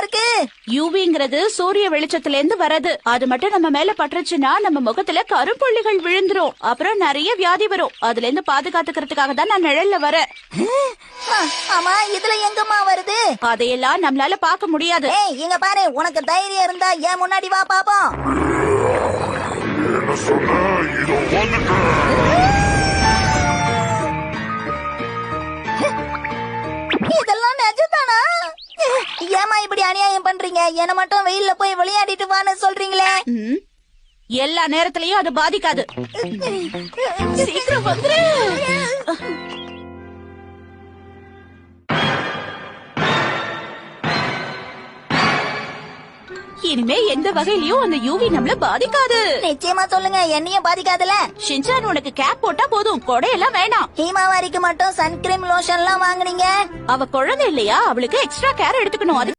இருக்கு. யூவிங்கிறது சூரிய வெளிச்சத்துல இருந்து வரது. அது மட்டும் நம்ம மேல பட்டுருச்சுன்னா நம்ம முகத்துல கரும்புள்ளிகள் விழுந்துரும். அப்புறம் நிறைய வியாதி வரும். அதுல இருந்து பாதுகாத்துக்கிறதுக்காக தான் நான் நிழல்ல வரேன். ஆமா, இதுல எங்கம்மா வருது? அதையெல்லாம் நம்மளால பாக்க முடியாது. இங்க பாரு, உனக்கு தைரியம் இருந்தா ஏன் முன்னாடி வா பாப்போம். இதெல்லாம் நிஜம்தானா? ஏமா இப்படி அநியாயம் பண்றீங்க? என்ன மட்டும் வெயில்ல போய் விளையாடிட்டு வான்னு சொல்றீங்களே. எல்லா நேரத்திலயும் அது பாதிக்காது. சீக்கிரம் வந்துரு. இனிமே எந்த வகையிலயும் அந்த யூவி நம்மள பாதிக்காது. நிச்சயமா சொல்லுங்க, என்னையும் பாதிக்காதுல. ஷின்சான், உனக்கு கேப் போட்டா போதும், கொடையெல்லாம் வேணாம். ஹீமாவாரிக்கு மட்டும் சன்கிரீம் லோஷன் எல்லாம் வாங்குனீங்க. அவ குழந்தை இல்லையா, அவளுக்கு எக்ஸ்ட்ரா கேர் எடுத்துக்கணும்.